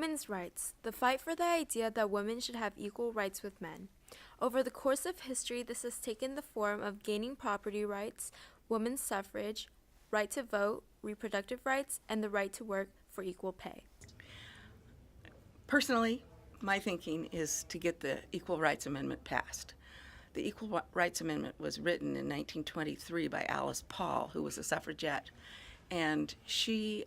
Women's rights, the fight for the idea that women should have equal rights with men. Over the course of history, this has taken the form of gaining property rights, women's suffrage, right to vote, reproductive rights, and the right to work for equal pay. Personally, my thinking is to get the Equal Rights Amendment passed. The Equal Rights Amendment was written in 1923 by Alice Paul, who was a suffragette, and she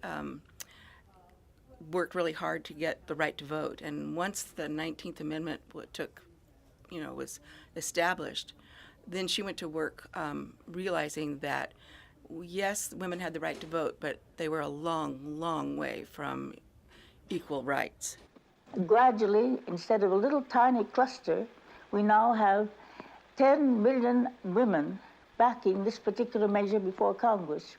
worked really hard to get the right to vote. And once the 19th Amendment was established, then she went to work realizing that, yes, women had the right to vote, but they were a long, long way from equal rights. Gradually, instead of a little tiny cluster, we now have 10 million women backing this particular measure before Congress.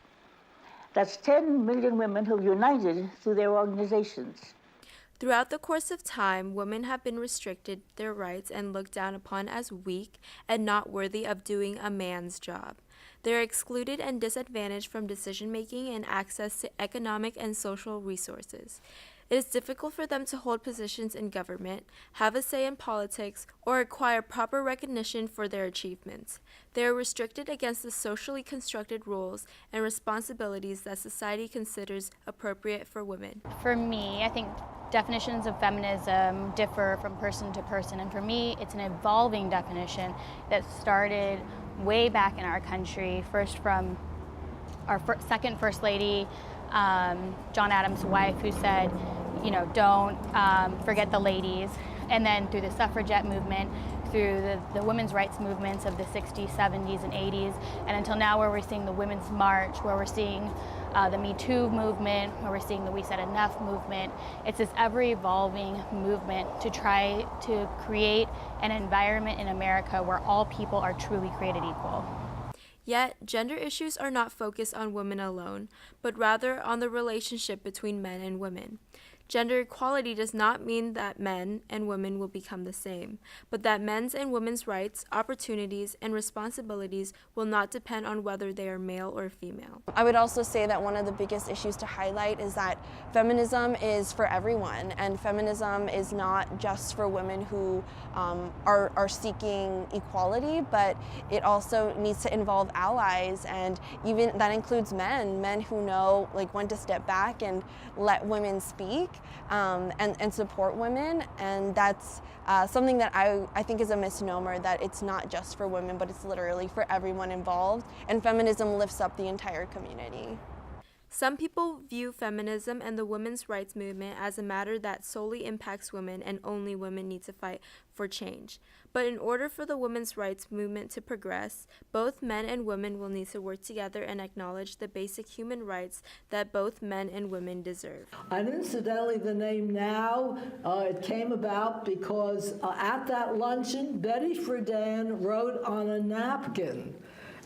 That's 10 million women who've united through their organizations. Throughout the course of time, women have been restricted their rights and looked down upon as weak and not worthy of doing a man's job. They are excluded and disadvantaged from decision-making and access to economic and social resources. It is difficult for them to hold positions in government, have a say in politics, or acquire proper recognition for their achievements. They are restricted against the socially constructed roles and responsibilities that society considers appropriate for women. For me, I think definitions of feminism differ from person to person, and for me, it's an evolving definition that started way back in our country, first from our second First Lady, John Adams' wife, who said, don't forget the ladies. And then through the suffragette movement, through the women's rights movements of the 60s, 70s, and 80s, and until now where we're seeing the Women's March, where we're seeing the Me Too movement, where we're seeing the We Said Enough movement. It's this ever-evolving movement to try to create an environment in America where all people are truly created equal. Yet, gender issues are not focused on women alone, but rather on the relationship between men and women. Gender equality does not mean that men and women will become the same, but that men's and women's rights, opportunities, and responsibilities will not depend on whether they are male or female. I would also say that one of the biggest issues to highlight is that feminism is for everyone, and feminism is not just for women who are seeking equality, but it also needs to involve allies, and even that includes men who know when to step back and let women speak. And support women, and that's something that I think is a misnomer, that it's not just for women, but it's literally for everyone involved, and feminism lifts up the entire community. Some people view feminism and the women's rights movement as a matter that solely impacts women and only women need to fight for change. But in order for the women's rights movement to progress, both men and women will need to work together and acknowledge the basic human rights that both men and women deserve. And incidentally, the name Now, it came about because at that luncheon, Betty Friedan wrote on a napkin,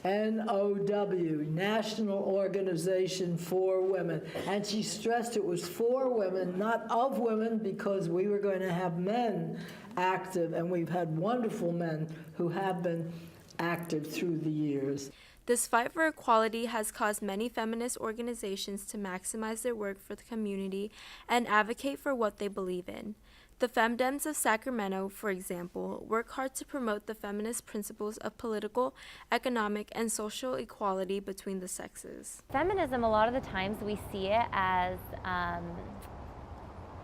NOW, National Organization for Women. And she stressed it was for women, not of women, because we were going to have men active, and we've had wonderful men who have been active through the years. This fight for equality has caused many feminist organizations to maximize their work for the community and advocate for what they believe in. The Femdems of Sacramento, for example, work hard to promote the feminist principles of political, economic, and social equality between the sexes. Feminism, a lot of the times we see it as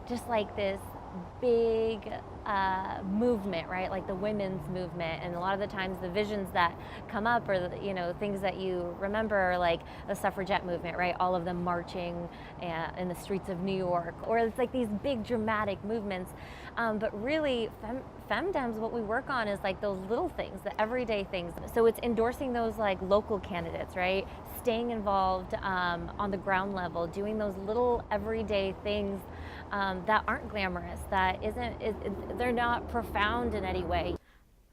just like this big movement, right? Like the women's movement, and a lot of the times the visions that come up are things that you remember are like the suffragette movement, right? All of them marching in the streets of New York, or it's like these big dramatic movements. But really, Femdems, what we work on is like those little things, the everyday things. So it's endorsing those like local candidates, right? Staying involved on the ground level, doing those little everyday things that aren't glamorous, they're not profound in any way.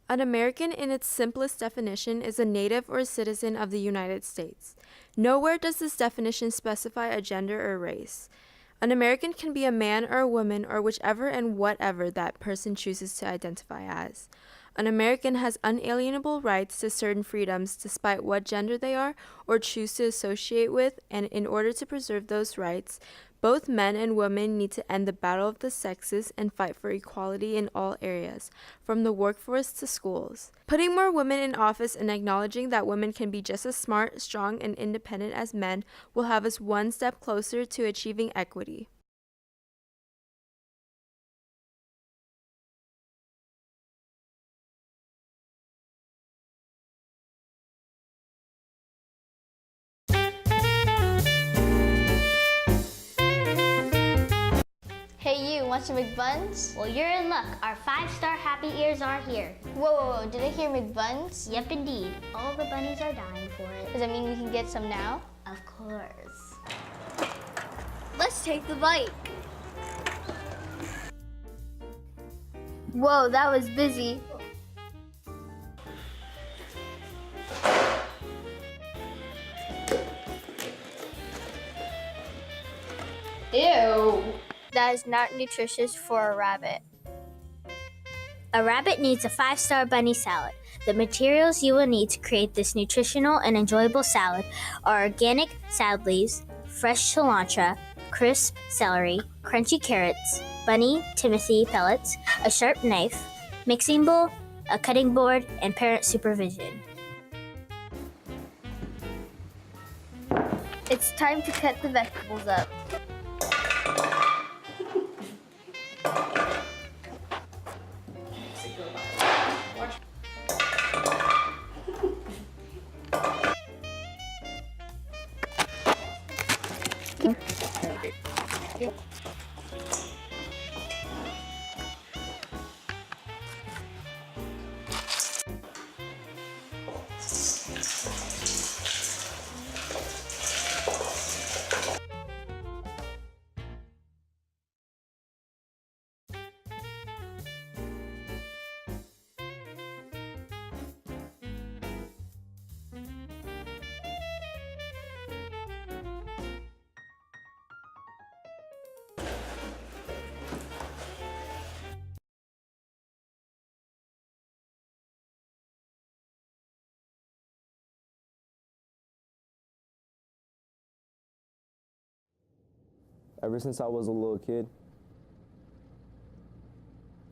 An American in its simplest definition is a native or a citizen of the United States. Nowhere does this definition specify a gender or race. An American can be a man or a woman or whichever and whatever that person chooses to identify as. An American has unalienable rights to certain freedoms despite what gender they are or choose to associate with, and in order to preserve those rights, both men and women need to end the battle of the sexes and fight for equality in all areas, from the workforce to schools. Putting more women in office and acknowledging that women can be just as smart, strong, and independent as men will have us one step closer to achieving equity. Hey you, want some McBuns? Well, you're in luck. Our 5-star happy ears are here. Whoa, did I hear McBuns? Yep, indeed. All the bunnies are dying for it. Does that mean we can get some now? Of course. Let's take the bite. Whoa, that was busy. Ew. That is not nutritious for a rabbit. A rabbit needs a 5-star bunny salad. The materials you will need to create this nutritional and enjoyable salad are organic salad leaves, fresh cilantro, crisp celery, crunchy carrots, bunny Timothy pellets, a sharp knife, mixing bowl, a cutting board, and parent supervision. It's time to cut the vegetables up. Ever since I was a little kid,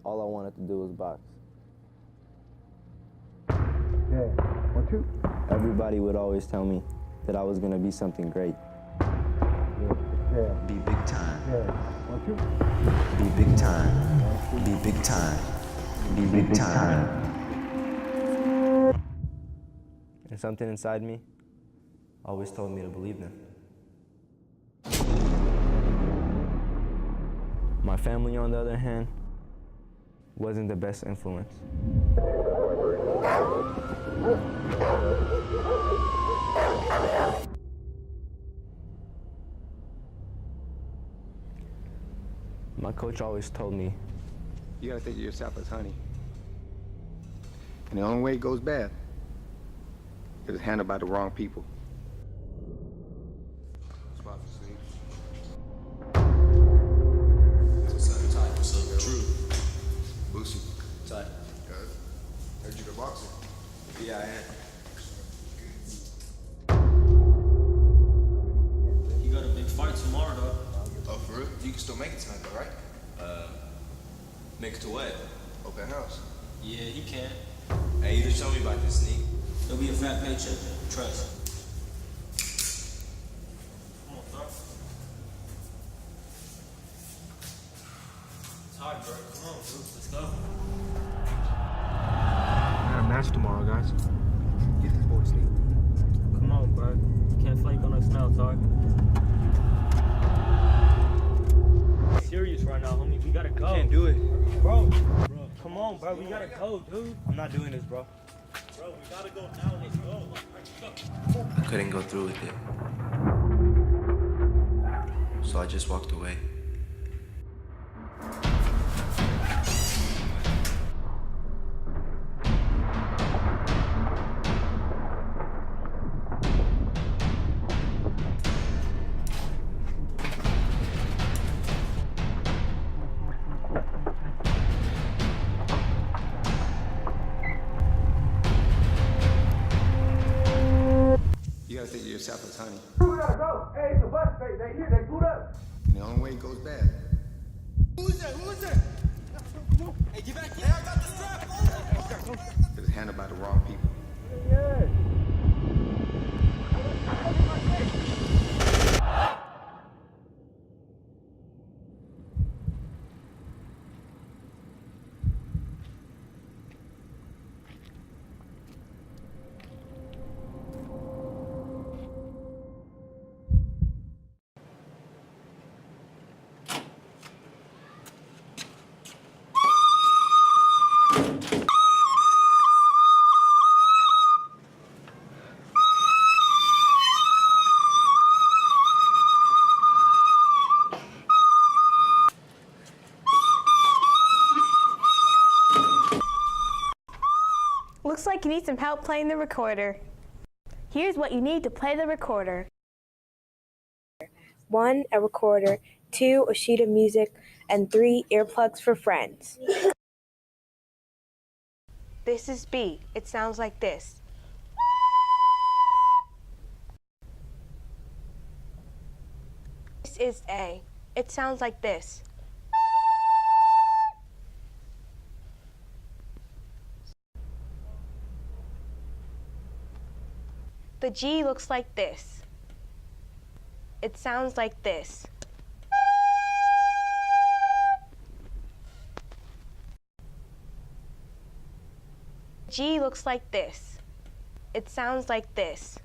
all I wanted to do was box. Yeah, 1, 2. Everybody would always tell me that I was gonna be something great. Yeah. Be big time. Yeah, 1, 2. Be big time. Be big time. Be big time. And something inside me always told me to believe them. My family, on the other hand, wasn't the best influence. My coach always told me, You gotta think of yourself as honey. And the only way it goes bad is handled by the wrong people. Heard you go boxing. Yeah, I am. You got a big fight tomorrow, though. Oh, for real? You can still make it tonight, though, right? Make it to what? Open house. Yeah, he can. Hey, you just told me about this sneak. It'll be a fat paycheck. Trust. Come on, bro. It's hard, bro. Come on, dude. Let's go. I got a match tomorrow, guys. Get this boy to sleep. Come on, bro. You can't flake on us now, Tar. Serious right now, homie. We gotta go. Can't do it. Bro, come on, bro. We gotta go, dude. I'm not doing this, bro. Bro, we gotta go now. Let's go. I couldn't go through with it. So I just walked away. gotta think of yourself as honey. We gotta go. Hey, it's a bus. They here. They pulled up. And the only way it goes bad. Who is that? Who is that? Come on. Hey, get back here. Hey, I got the strap. It was handled by the wrong people. Yeah. Looks like you need some help playing the recorder. Here's what you need to play the recorder. 1, a recorder, 2, a sheet of music, and 3, earplugs for friends. This is B. It sounds like this. This is A. It sounds like this. The G looks like this. It sounds like this. G looks like this. It sounds like this.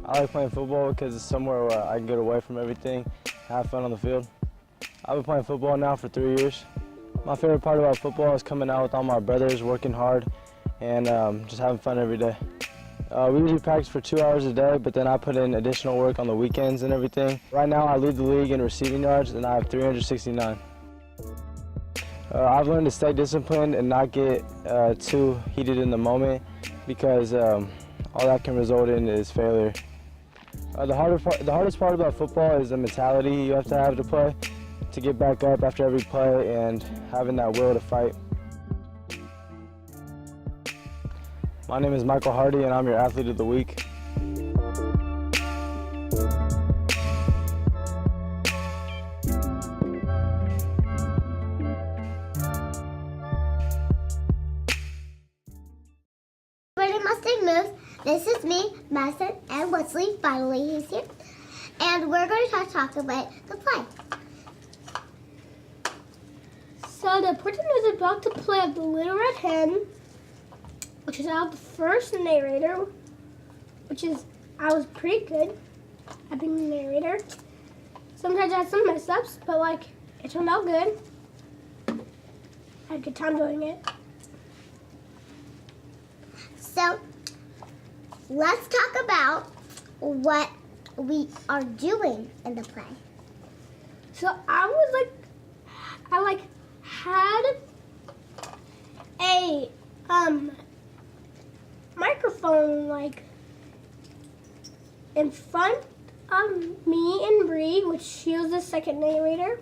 I like playing football because it's somewhere where I can get away from everything, have fun on the field. I've been playing football now for 3 years. My favorite part about football is coming out with all my brothers, working hard, and just having fun every day. We usually practice for 2 hours a day, but then I put in additional work on the weekends and everything. Right now I lead the league in receiving yards, and I have 369. I've learned to stay disciplined and not get too heated in the moment because all that can result in is failure. The hardest part about football is the mentality you have to play, to get back up after every play and having that will to fight. My name is Michael Hardy and I'm your Athlete of the Week. Mustang Moves. This is me, Madison, and Wesley. Finally, he's here. And we're going to talk about the play. So the person is about to play The Little Red Hen, which is out the first narrator, I was pretty good at being the narrator. Sometimes I had some mess ups, but it turned out good. I had a good time doing it. So, let's talk about what we are doing in the play. So I had a microphone in front of me and Bree, which she was the second narrator.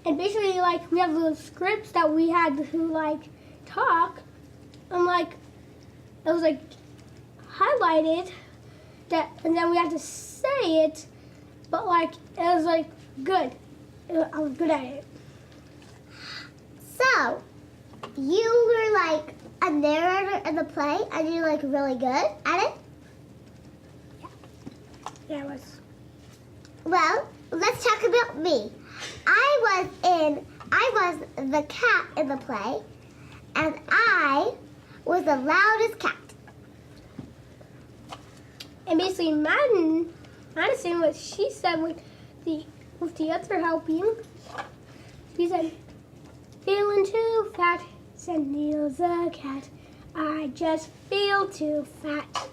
And basically we have little scripts that we had to talk, and it was highlighted that, and then we had to say it, but it was good. I was good at it. So, you were a narrator in the play, and you're really good at it? Yeah, I was. Well, let's talk about me. I was the cat in the play, and I was the loudest cat. And basically, Madison, what she said with the other helping, she said, "Feeling too fat," said Neil's a cat. "I just feel too fat."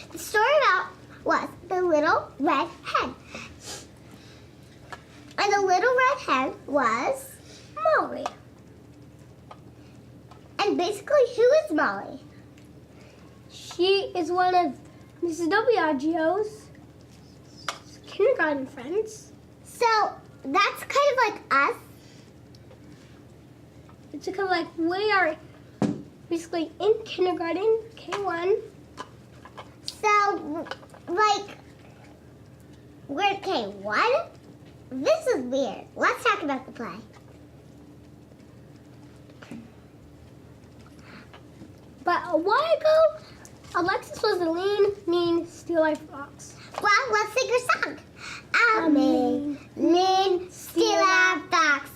The story about was the little red hen. And the little red hen was Molly. And basically, who is Molly? She is one of Mrs. Biagio's kindergarten friends. So that's kind of like us. It's kind of like we are basically in kindergarten, K1. So, like, we're K1? This is weird. Let's talk about the play. But a while ago, Alexis was the lean, mean, still-eyed fox. Well, let's sing her song. I'm mean, lean, still-eyed fox.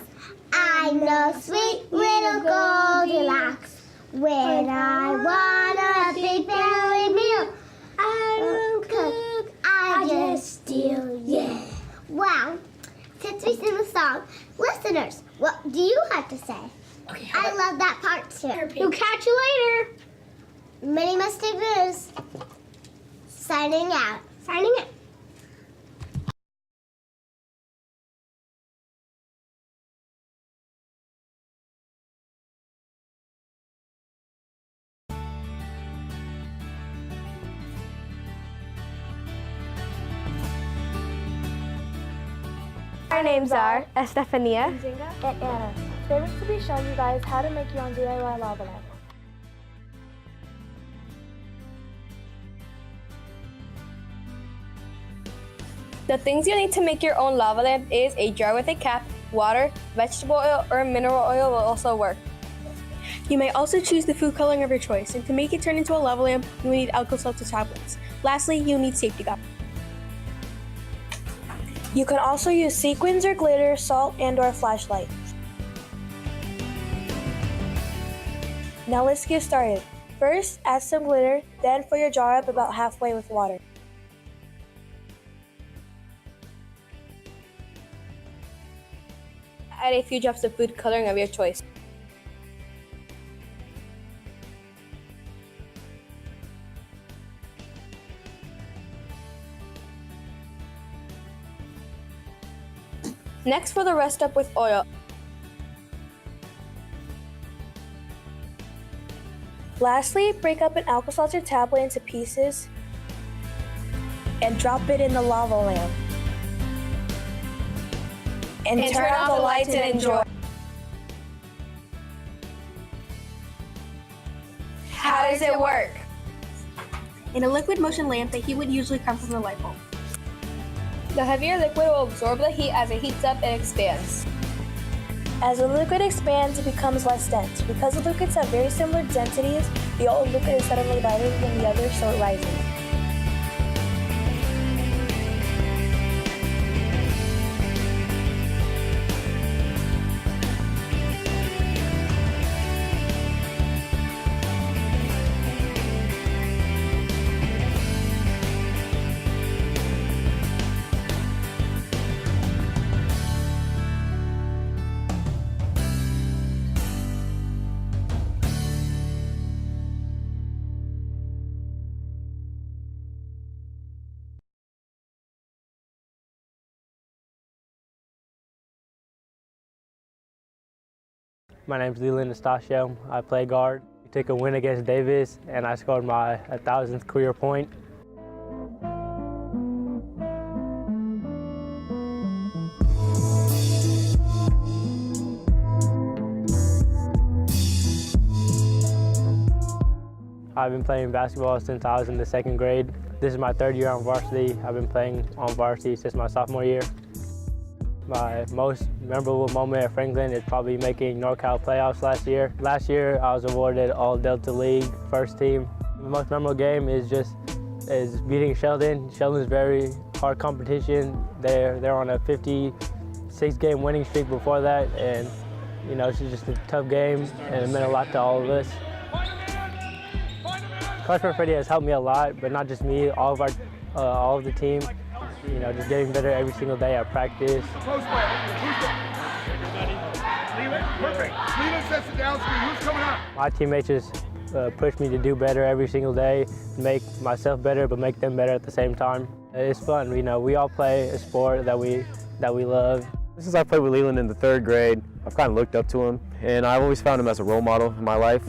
I know sweet little Goldilocks. When I want a big belly meal, I don't cook, I just steal, yeah. Wow, since we sing the song, listeners, what do you have to say? Okay, I love that part too. We'll catch you later. Mini Mistake News. Signing out. Signing out. Our names are Estefania and Anna. Today we're going to be showing you guys how to make your own DIY lava lamp. The things you need to make your own lava lamp is a jar with a cap, water, vegetable oil, or mineral oil will also work. You may also choose the food coloring of your choice, and to make it turn into a lava lamp, you will need Alka-Seltzer tablets. Lastly, you'll need safety goggles. You can also use sequins or glitter, salt, and or a flashlight. Now let's get started. First, add some glitter, then fill your jar up about halfway with water. Add a few drops of food coloring of your choice. Next, fill the rest up with oil. Lastly, break up an Alka-Seltzer tablet into pieces and drop it in the lava lamp. And turn off the lights and enjoy. How does it work? In a liquid motion lamp, the heat would usually come from the light bulb. The heavier liquid will absorb the heat as it heats up and expands. As the liquid expands, it becomes less dense. Because the liquids have very similar densities, the old liquid is suddenly lighter than the other, so it rises. My name's Leland Estacio. I play guard. We took a win against Davis, and I scored my 1,000th career point. I've been playing basketball since I was in the 2nd grade. This is my 3rd year on varsity. I've been playing on varsity since my sophomore year. My most memorable moment at Franklin is probably making NorCal playoffs last year. Last year, I was awarded All Delta League first team. The most memorable game is beating Sheldon. Sheldon's very hard competition. They're on a 56-game winning streak before that, and you know, it's just a tough game, and it meant a lot to all of us. Coach Freddie has helped me a lot, but not just me, all of the team. You know, just getting better every single day at practice. Perfect. Leland sets it down screen. Who's coming up? My teammates just push me to do better every single day, make myself better, but make them better at the same time. It's fun, you know, we all play a sport that we love. Since I played with Leland in the 3rd grade, I've kind of looked up to him, and I've always found him as a role model in my life.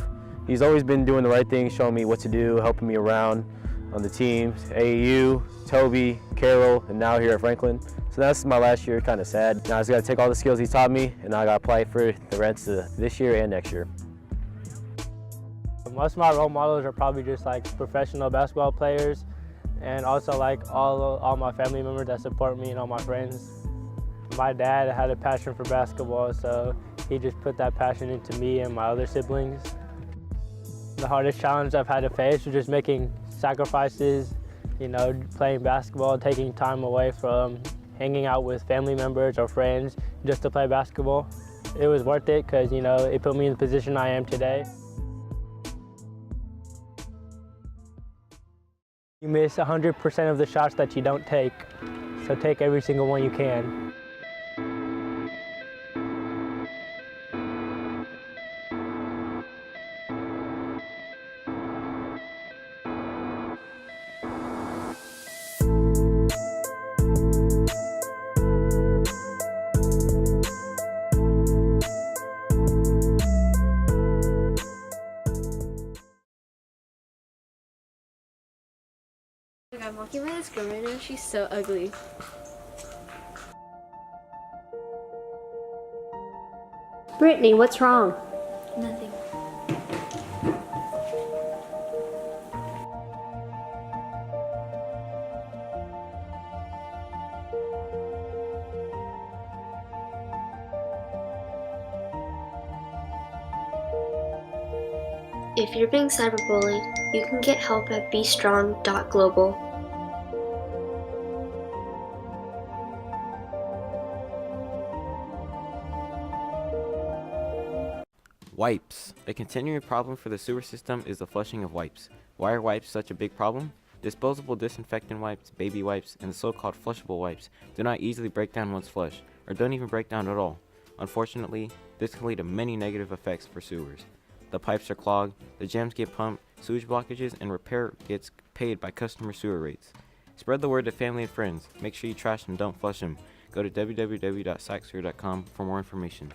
He's always been doing the right thing, showing me what to do, helping me around on the teams, AAU, Toby, Carroll, and now here at Franklin. So that's my last year, kind of sad. Now I just got to take all the skills he taught me, and I got to apply for the rest of this year and next year. Most of my role models are probably just like professional basketball players, and also like all my family members that support me and all my friends. My dad had a passion for basketball, so he just put that passion into me and my other siblings. The hardest challenge I've had to face was just making sacrifices, you know, playing basketball, taking time away from hanging out with family members or friends just to play basketball. It was worth it because, you know, it put me in the position I am today. You miss 100% of the shots that you don't take, so take every single one you can. I'm walking by this girl right now, she's so ugly. Brittany, what's wrong? Nothing. If you're being cyberbullied, you can get help at bestrong.global. Wipes. A continuing problem for the sewer system is the flushing of wipes. Why are wipes such a big problem? Disposable disinfectant wipes, baby wipes, and the so-called flushable wipes do not easily break down once flushed, or don't even break down at all. Unfortunately, this can lead to many negative effects for sewers. The pipes are clogged, the jams get pumped, sewage blockages, and repair gets paid by customer sewer rates. Spread the word to family and friends. Make sure you trash and don't flush them. Go to www.sacsewer.com for more information.